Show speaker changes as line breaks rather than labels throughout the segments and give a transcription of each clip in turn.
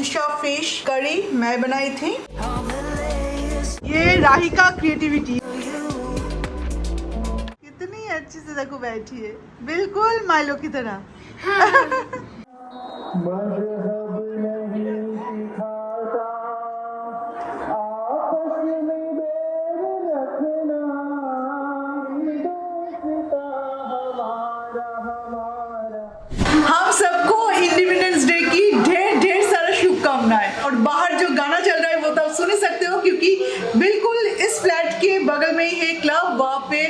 तिलशा fish curry मैं बनाई थी। ये राही का क्रिएटिविटी, कितनी अच्छी से देखो बैठी है, बिल्कुल माइलो की तरह। हम सबको इंडिपेंडेंस डे की ढेर ढेर सारा शुभकामनाएं। और बाहर जो गाना चल रहा है वो तो आप सुन ही सकते हो, क्योंकि बिल्कुल इस फ्लैट के बगल में ही है क्लब, वहाँ पे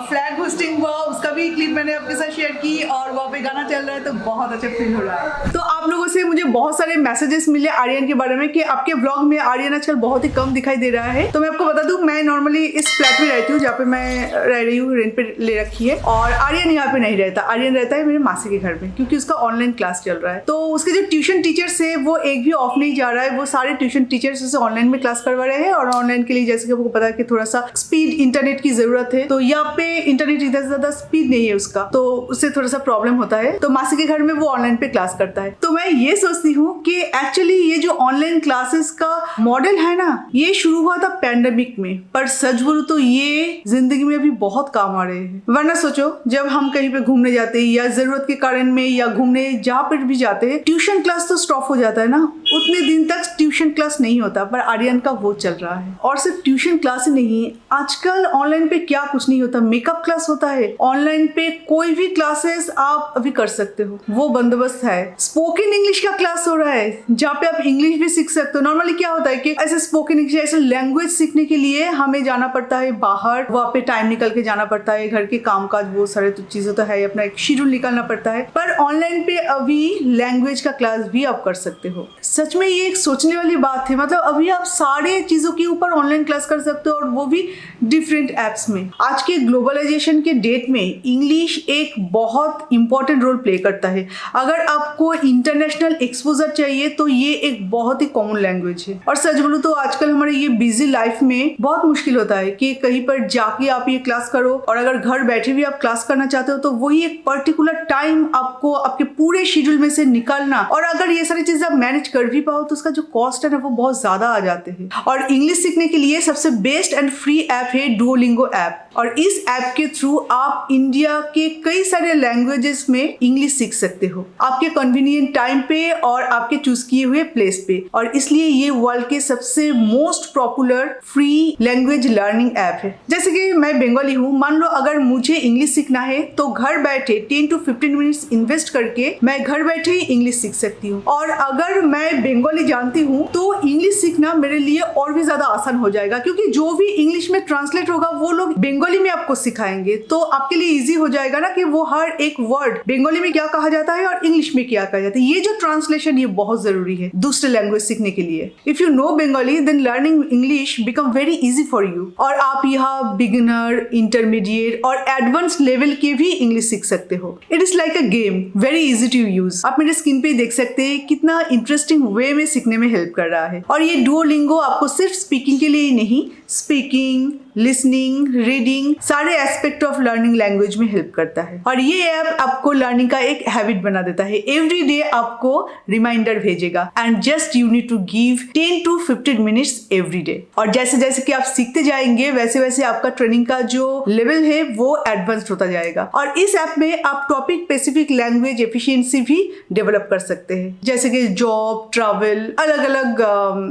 फ्लैग होस्टिंग हुआ, उसका भी क्लिप मैंने आपके साथ शेयर की और वहाँ पे गाना चल रहा है, तो बहुत अच्छा फील हो रहा है। तो आप लोगों से मुझे बहुत सारे मैसेजेस मिले आर्यन के बारे में कि आपके ब्लॉग में आर्यन आजकल बहुत ही कम दिखाई दे रहा है। तो मैं आपको बता दूं, मैं नॉर्मली इस फ्लैट में रहती हूँ जहाँ पे मैं रह रही हूँ, रेंट पे ले रखी है, और आर्यन यहाँ पे नहीं रहता। आर्यन रहता है मेरे मासी के घर में, क्योंकि उसका ऑनलाइन क्लास चल रहा है। तो उसके जो ट्यूशन टीचर्स है वो एक भी ऑफ नहीं जा रहा है, वो सारे ट्यूशन टीचर्स उसे ऑनलाइन में क्लास करवा रहे हैं। और ऑनलाइन के लिए जैसे कि आपको पता है कि थोड़ा सा स्पीड इंटरनेट की जरूरत है, तो यहाँ पे इंटरनेट इधर ज्यादा स्पीड नहीं है उसका, तो उससे थोड़ा सा प्रॉब्लम होता है। तो मासी के घर में वो ऑनलाइन पे क्लास करता है। तो मैं ये सोचती हूँ कि एक्चुअली ये जो ऑनलाइन क्लासेस का मॉडल है ना, ये शुरू हुआ था पैंडेमिक में, पर सच बोलूं तो ये जिंदगी में अभी बहुत काम आ रहे हैं। वरना सोचो, जब हम कहीं पे घूमने जाते हैं या जरूरत के कारण में या घूमने जहाँ पर भी जाते हैं, ट्यूशन क्लास तो स्टॉप हो जाता है ना, उतने दिन तक ट्यूशन क्लास नहीं होता, पर आर्यन का वो चल रहा है। और सिर्फ ट्यूशन क्लास ही नहीं, आजकल ऑनलाइन पे क्या कुछ नहीं होता, मेकअप क्लास होता है ऑनलाइन पे, कोई भी क्लासेस आप अभी कर सकते हो, वो बंदोबस्त है। स्पोकन इंग्लिश का क्लास हो रहा है जहाँ पे आप इंग्लिश भी सीख सकते हो। नॉर्मली क्या होता है कि ऐसे स्पोकन इंग्लिश, ऐसे लैंग्वेज सीखने के लिए हमें जाना पड़ता है बाहर, वहाँ पे टाइम निकल के जाना पड़ता है, घर के काम काज वो सारे तो चीजें तो है, अपना एक शेड्यूल निकालना पड़ता है। पर ऑनलाइन पे अभी लैंग्वेज का क्लास भी आप कर सकते हो। सच में ये एक सोचने वाली बात है, मतलब अभी आप सारे चीजों के ऊपर ऑनलाइन क्लास कर सकते हो, और वो भी डिफरेंट एप्स में। आज के ग्लोबलाइजेशन के डेट में इंग्लिश एक बहुत इंपॉर्टेंट रोल प्ले करता है। अगर आपको इंटरनेशनल एक्सपोजर चाहिए तो ये एक बहुत ही कॉमन लैंग्वेज है। और सच बोलूं तो आजकल हमारे ये बिजी लाइफ में बहुत मुश्किल होता है कि कहीं पर जाके आप ये क्लास करो, और अगर घर बैठे भी आप क्लास करना चाहते हो तो वही एक पर्टिकुलर टाइम आपको आपके पूरे शेड्यूल में से निकालना, और अगर ये सारी चीजें आप मैनेज कर भी पाओ तो उसका जो कॉस्ट है ना वो बहुत ज्यादा आ जाते हैं। और इंग्लिश सीखने के लिए सबसे बेस्ट एंड फ्री ऐप है डुओलिंगो ऐप, और इस ऐप के थ्रू आप इंडिया के कई सारे लैंग्वेजेस में इंग्लिश सीख सकते हो, आपके कन्वीनियंट टाइम पे और आपके चूज किए हुए प्लेस पे। और इसलिए ये वर्ल्ड के सबसे most popular free language learning app है। जैसे कि मैं बंगाली हूँ, मान लो अगर मुझे इंग्लिश सीखना है तो घर बैठे 10 to 15 मिनट्स इन्वेस्ट करके मैं घर बैठे ही इंग्लिश सीख सकती हूँ। और अगर मैं बंगाली जानती हूँ तो इंग्लिश सीखना मेरे लिए और भी ज्यादा आसान हो जाएगा, क्योंकि जो भी इंग्लिश में ट्रांसलेट होगा वो लोग बंगाली में आपको सिखाएंगे, तो आपके लिए इजी हो जाएगा ना कि वो हर एक वर्ड बंगाली में क्या कहा जाता है और इंग्लिश में क्या कहा जाता है। ये जो ट्रांसलेशन ये बहुत जरूरी है दूसरे लैंग्वेज सीखने के लिए। If you know Bengali then learning English become very easy for you, और आप यहाँ बिगिनर, इंटरमीडिएट और एडवांस लेवल के भी इंग्लिश सीख सकते हो। It is like a game, very easy to use. आप मेरे स्क्रीन पे देख सकते हैं कितना इंटरेस्टिंग वे में सीखने में हेल्प कर रहा है। और ये डुओलिंगो आपको सिर्फ स्पीकिंग के लिए ही नहीं, स्पीकिंग, लिसनिंग, रीडिंग, सारे एस्पेक्ट ऑफ लर्निंग लैंग्वेज में हेल्प करता है। और ये ऐप आपको लर्निंग का एक हैबिट बना देता है। एवरी डे आपको रिमाइंडर भेजेगा, and just you need to give 10 to 15 minutes every day. और जैसे जैसे कि आप सीखते जाएंगे वैसे वैसे आपका ट्रेनिंग का जो लेवल है वो एडवांस्ड होता जाएगा। और इस ऐप में आप टॉपिक स्पेसिफिक लैंग्वेज एफिशिएंसी भी डेवलप कर सकते हैं, जैसे कि जॉब, ट्रैवल, अलग अलग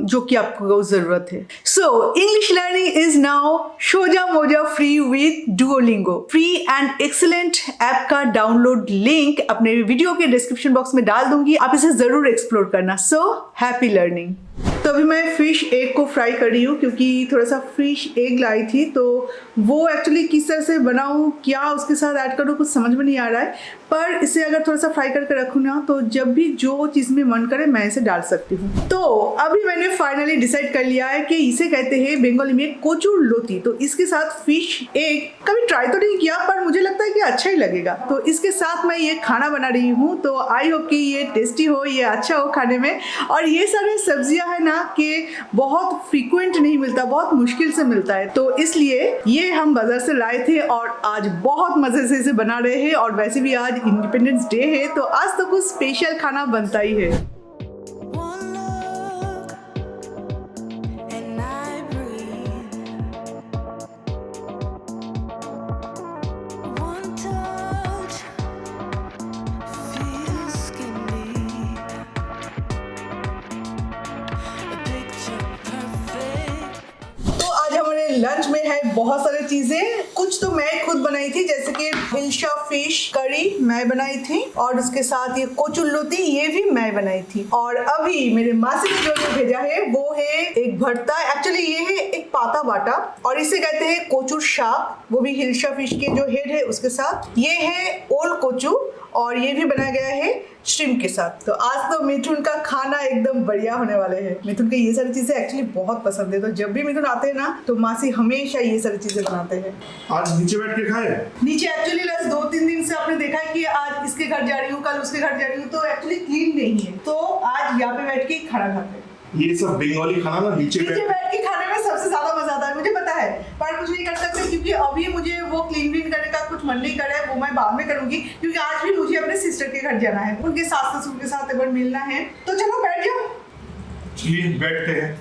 जो कि आपको जरूरत है। So English learning is now शोजा मोजा free with Duolingo. Free and excellent app का डाउनलोड लिंक अपने वीडियो के डिस्क्रिप्शन बॉक्स में डाल दूंगी, आप इसे जरूर एक्सप्लोर करना। So happy learning. तो अभी मैं फिश एग को फ्राई कर रही हूँ, क्योंकि थोड़ा सा फिश एग लाई थी, तो वो एक्चुअली किस तरह से बनाऊँ, क्या उसके साथ ऐड करूँ, कुछ समझ में नहीं आ रहा है। पर इसे अगर थोड़ा सा फ्राई करके रखूँ ना, तो जब भी जो चीज़ में मन करे मैं इसे डाल सकती हूँ। तो अभी मैंने फाइनली डिसाइड कर लिया है कि इसे कहते हैं बंगाली में कोचुर लोती। तो इसके साथ फिश एग कभी ट्राई तो नहीं किया, पर मुझे लगता है कि अच्छा ही लगेगा, तो इसके साथ मैं ये खाना बना रही हूँ। तो आई होप कि ये टेस्टी हो, ये अच्छा हो खाने में। और ये सारे सब्जियां है ना कि बहुत फ्रीक्वेंट नहीं मिलता, बहुत मुश्किल से मिलता है, तो इसलिए ये हम बाजार से लाए थे और आज बहुत मजे से इसे बना रहे हैं। और वैसे भी आज इंडिपेंडेंस डे है, तो आज तो कुछ स्पेशल खाना बनता ही है। लंच में है बहुत सारी चीजें। कुछ तो मैं खुद बनाई थी, जैसे कि हिल्शा फिश करी मैं बनाई थी, और उसके साथ ये कोचुल्लू थी, ये भी मैं बनाई थी। और अभी मेरे मासी ने जो भेजा है वो है एक भरता। एक्चुअली ये है एक पाता बाटा, और इसे कहते हैं कोचुर शाक, वो भी हिल्शा फिश के जो हेड है उसके साथ। ये है ओल कोचू, और ये भी बनाया गया है श्रिम्प के साथ। तो आज तो मिथुन का खाना एकदम बढ़िया होने वाले हैं। मिथुन को ये सारी चीजें एक्चुअली बहुत पसंद है, तो जब भी मिथुन आते हैं ना तो मासी हमेशा ये सारी चीजें बनाते हैं।
आज नीचे बैठ के खाए?
नीचे एक्चुअली लास्ट 2-3 दिन से आपने देखा है कि आज इसके घर जा रही हूँ, कल उसके घर जा रही हूँ, तो एक्चुअली क्लीन नहीं है, तो आज यहाँ पे बैठ के खाना खाते हैं।
ये सब बंगाली खाना ना नीचे
बैठ के खाने में सबसे ज्यादा मजा आता है, मुझे पता है, पर कुछ नहीं कर सकते क्योंकि अभी मुझे वो क्लीन करने का कुछ मन नहीं कर रहा है, वो मैं बाद में करूंगी, क्योंकि आज भी मुझे अपने सिस्टर के घर जाना है, उनके सास ससुर के साथ एक बार मिलना है। तो चलो बैठ जाओ।
चलिए बैठते हैं।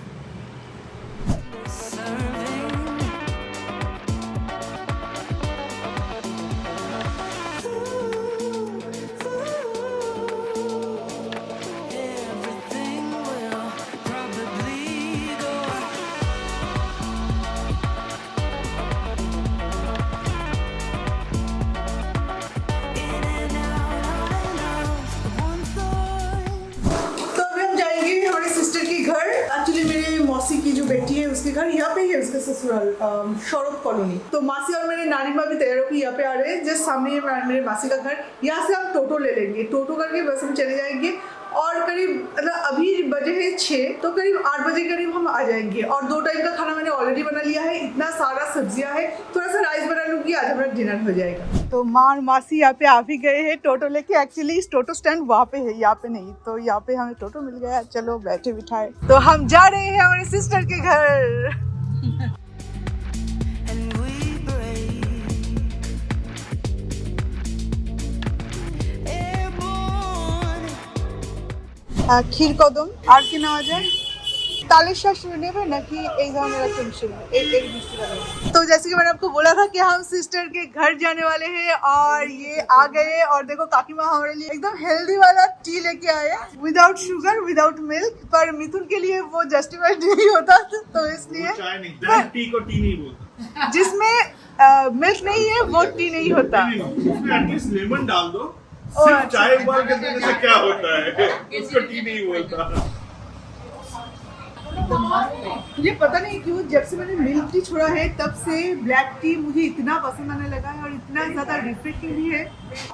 मौसी की जो बेटी है उसके घर यहाँ पे ही है, उसका ससुराल सौरभ कॉलोनी। तो मासी और मेरे नानी माँ भी तैयार होकर यहाँ पे आ रहे हैं, जस्ट सामने है मेरे मासी का घर। यहाँ से हम टोटो ले लेंगे, टोटो करके बस हम चले जाएंगे, और करीब मतलब अभी बजे है 6, तो करीब 8 बजे करीब हम आ जाएंगे। और 2 टाइम का खाना मैंने ऑलरेडी बना लिया है, इतना सारा सब्जियां है, थोड़ा सा राइस बना लूंगी, आज हमारा डिनर हो जाएगा। तो माँ और मासी यहाँ पे आ भी गए हैं टोटो लेके। एक्चुअली इस टोटो स्टैंड वहाँ पे है, यहाँ पे नहीं, तो यहाँ पे हमें टोटो मिल गया। चलो बैठे बिठाए, तो हम जा रहे हैं हमारे सिस्टर के घर। ক্ষীর কদম আর কি নেওয়া যায়? ताले शाश নেবে নাকি এই ধরনের একটা বিষয় एक मिष्टी। तो जैसे कि मैंने आपको बोला था कि हम सिस्टर के घर जाने वाले हैं, और ये आ गए। और देखो काकी माँ हमारे लिए एकदम हेल्दी वाला टी लेके आए, विदाउट शुगर विदाउट मिल्क, पर मिथुन के लिए वो जस्टिफाइड नहीं होता, तो इसलिए
टी को टी नहीं बोलता।
जिसमें मिल्क नहीं है वो टी नहीं होता।
एटलीस्ट लेमन डाल दो, सिर्फ चाय उबाल के देने से क्या होता है, उसको टी नहीं बोलता।
मुझे पता नहीं क्यों जब से मैंने मिल्क टी छोड़ा है तब से ब्लैक टी मुझे इतना पसंद आने लगा है, और इतना ज्यादा रिफ्रेशिंग भी है।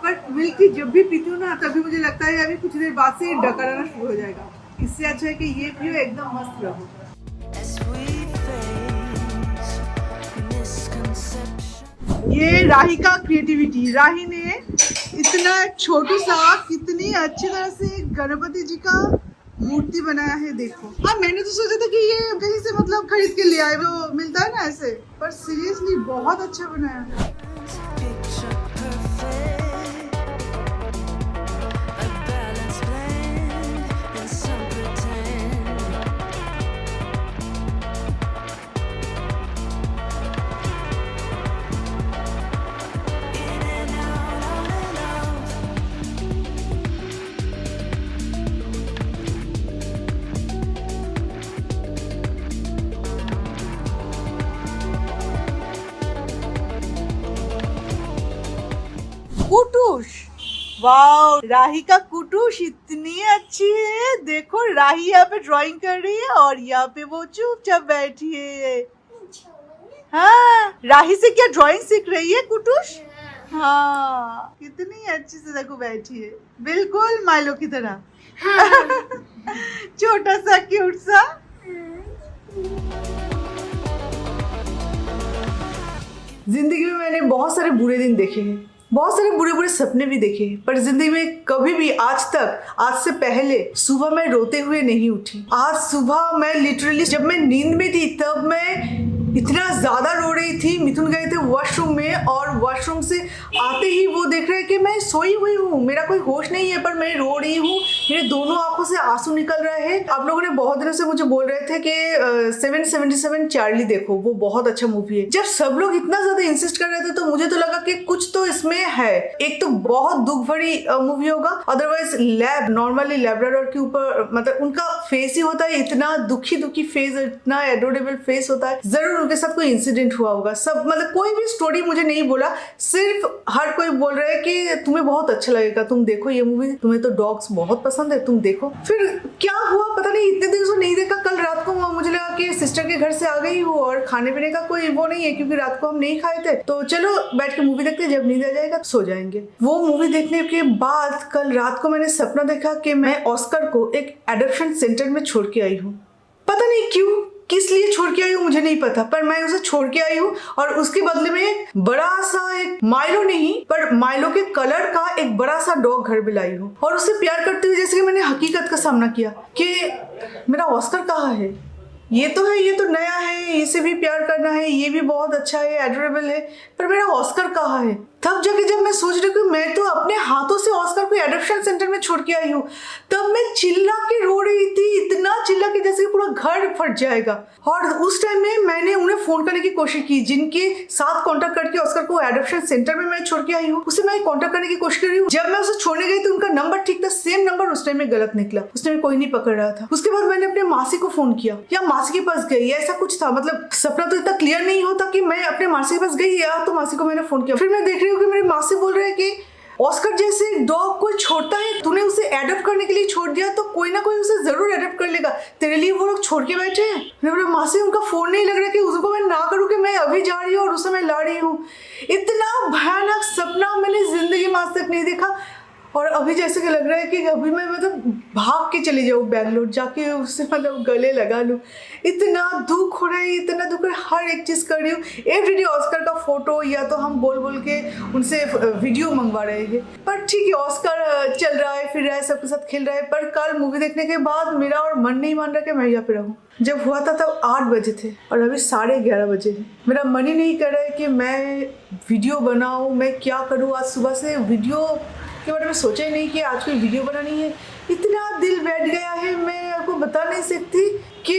पर मिल्क टी जब भी पीती हूँ ना तभी मुझे लगता है अभी कुछ देर बाद से डकराना शुरू हो जाएगा। इससे अच्छा है कि ये पियो, एकदम मस्त रहो। ये राही का क्रिएटिविटी, राही ने इतना छोटू सा कितनी अच्छी तरह से गणपति जी का मूर्ति बनाया है, देखो। हाँ, मैंने तो सोचा था कि ये कहीं से मतलब खरीद के ले आए, वो मिलता है ना ऐसे, पर सीरियसली बहुत अच्छा बनाया है। कुटुश, वाओ, राही का कुटुश इतनी अच्छी है। देखो राही यहाँ पे ड्राइंग कर रही है, और यहाँ पे वो चुपचाप बैठी है। हाँ, राही से क्या ड्राइंग सीख रही है कुटुश? हाँ, कितनी अच्छी से देखो बैठी है, बिल्कुल माइलो की तरह। छोटा सा क्यूट सा। जिंदगी में मैंने बहुत सारे बुरे दिन देखे हैं, बहुत सारे बुरे बुरे सपने भी देखे, पर जिंदगी में कभी भी आज तक, आज से पहले सुबह मैं रोते हुए नहीं उठी। आज सुबह मैं लिटरली जब मैं नींद में थी तब मैं इतना ज्यादा रो रही थी। मिथुन गए थे वॉशरूम में, और वॉशरूम से आते ही वो देख रहे हैं कि मैं सोई हुई हूँ, मेरा कोई होश नहीं है, पर मैं रो रही हूँ, मेरे दोनों आंखों से आंसू निकल रहे हैं। आप लोगों ने बहुत दिनों से मुझे बोल रहे थे कि 777 चार्ली देखो, वो बहुत अच्छा मूवी है। जब सब लोग इतना ज्यादा इंसिस्ट कर रहे थे तो मुझे तो लगा कि कुछ तो इसमें है। एक तो बहुत दुख भरी मूवी होगा, अदरवाइज नॉर्मली लैब्राडोर के ऊपर मतलब उनका फेस ही होता है, इतना दुखी फेस, इतना एडोरेबल फेस होता है। जरूर उनके साथ कोई इंसिडेंट हुआ होगा। सब मतलब कोई भी स्टोरी मुझे नहीं बोला, सिर्फ हर कोई बोल रहा है कि तुम्हें बहुत अच्छा लगेगा, तुम देखो ये मूवी, तुम्हें तो डॉग्स बहुत पसंद है, तुम देखो। फिर क्या हुआ पता नहीं, इतने दिन से नहीं देखा। कल रात को मुझे लगा कि सिस्टर के घर से आ गई हूँ और खाने पीने का कोई वो नहीं है, क्योंकि रात को हम नहीं खाए थे, तो चलो बैठ के मूवी देखते, जब नींद आ जाएगा सो जाएंगे। वो मूवी देखने के बाद कल रात को मैंने सपना देखा कि मैं ऑस्कर को एक एडॉप्शन सेंटर में छोड़ के आई हूँ। पता नहीं क्यों, किस लिए छोड़ के आई हूँ मुझे नहीं पता, पर मैं उसे छोड़ के आई हूँ और उसके बदले में एक बड़ा सा, एक माइलो नहीं पर माइलो के कलर का एक बड़ा सा डॉग घर में लाई हूँ। और उससे प्यार करते हुए जैसे कि मैंने हकीकत का सामना किया कि मेरा ऑस्कर कहाँ है, ये तो है, ये तो नया है, इसे भी प्यार करना है, ये भी बहुत अच्छा है, एडोरेबल है, पर मेरा ऑस्कर कहाँ है। तब जाके जब मैं सोच रही हूँ मैं तो अपने हाथों से ऑस्कर को एडॉप्शन सेंटर में छोड़ के आई हूँ, तब मैं चिल्ला के रो रही थी, इतना चिल्ला के जैसे पूरा घर फट जाएगा। और उस टाइम में मैंने उन्हें फोन करने की कोशिश की, जिनके साथ कांटेक्ट करके ऑस्कर को एडॉप्शन सेंटर में मैं छोड़ के आई हूँ, उसे मैं कांटेक्ट करने की कोशिश कर रही हूँ। जब मैं उसे छोड़ने गई तो उनका नंबर ठीक था, सेम नंबर उस टाइम में गलत निकला, उस टाइम में कोई नहीं पकड़ रहा था। उसके बाद मैंने अपने मासी को फोन किया या मासी के पास गई, ऐसा कुछ था। मतलब सपना तो इतना क्लियर नहीं होता कि मैं अपने मासी के पास गई या तो मासी को मैंने फोन किया। फिर मैं देख रही हूँ कि मेरी मासी बोल रहे हैं कि ऑस्कर जैसे डॉग कोई छोड़ता है, तूने उसे एडॉप्ट करने के लिए छोड़ दिया तो कोई ना कोई उसे जरूर एडॉप्ट कर लेगा, तेरे लिए वो लोग छोड़ के बैठे हैं। मैंने बोला मासी उनका फोन नहीं लग रहा कि उसको मैं ना करूँ कि मैं अभी जा रही हूँ और उसे मैं ला रही हूँ। इतना भयानक सपना मैंने जिंदगी में आज तक नहीं देखा। और अभी जैसे कि लग रहा है कि अभी मैं मतलब भाग के चली जाऊँ बैंगलोर, जाके उससे मतलब गले लगा लूँ। इतना दुख हो रहा है, इतना दुख हो रहा है, हर एक चीज़ कर रही हूँ। एवरीडे ऑस्कर का फोटो या तो हम बोल बोल के उनसे वीडियो मंगवा रहे हैं, पर ठीक है ऑस्कर चल रहा है, फिर रहा है, सबके साथ खेल रहा है। पर कल मूवी देखने के बाद मेरा और मन नहीं मान रहा कि मैं यहाँ पे रहूँ। जब हुआ था तब 8 बजे थे और अभी 11:30 बजे हैं। मेरा मन ही नहीं कर रहा है कि मैं वीडियो बनाऊँ, मैं क्या करूँ। आज सुबह से वीडियो के बारे में सोचा ही नहीं कि आज कोई वीडियो बनानी है। इतना दिल बैठ गया है, मैं आपको बता नहीं सकती कि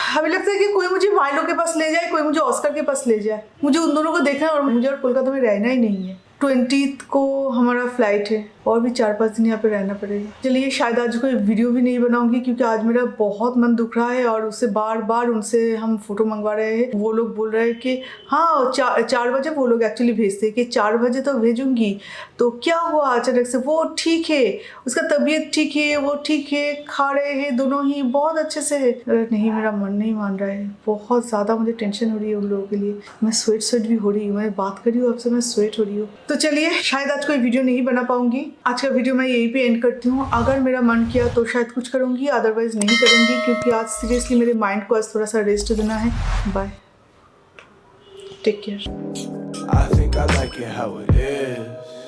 हमें लगता है कि कोई मुझे माइलो के पास ले जाए, कोई मुझे ऑस्कर के पास ले जाए। मुझे उन दोनों को देखना है और मुझे और कोलकाता में रहना ही नहीं है। 20 को हमारा फ्लाइट है और भी 4-5 दिन यहाँ पे रहना पड़ेगा। चलिए शायद आज कोई वीडियो भी नहीं बनाऊंगी क्योंकि आज मेरा बहुत मन दुख रहा है और उससे बार बार उनसे हम फोटो मंगवा रहे हैं। वो लोग बोल रहे हैं कि हाँ 4 बजे वो लोग एक्चुअली भेजते हैं कि 4 बजे तो भेजूंगी। तो क्या हुआ अचानक से, वो ठीक है, उसका तबीयत ठीक है, वो ठीक है, खा रहे हैं दोनों ही बहुत अच्छे से है। नहीं मेरा मन नहीं मान रहा है, बहुत ज़्यादा मुझे टेंशन हो रही है उन लोगों के लिए। मैं स्वेट भी हो रही हूँ, मैं बात कर रही हूँ आपसे, मैं स्वेट हो रही हूँ। तो चलिए शायद आज कोई वीडियो नहीं बना पाऊंगी। आज का वीडियो मैं यहीं पे एंड करती हूँ। अगर मेरा मन किया तो शायद कुछ करूंगी, अदरवाइज नहीं करूंगी क्योंकि आज सीरियसली मेरे माइंड को आज थोड़ा सा रेस्ट देना है। Bye, take care.
I think I like it how it is.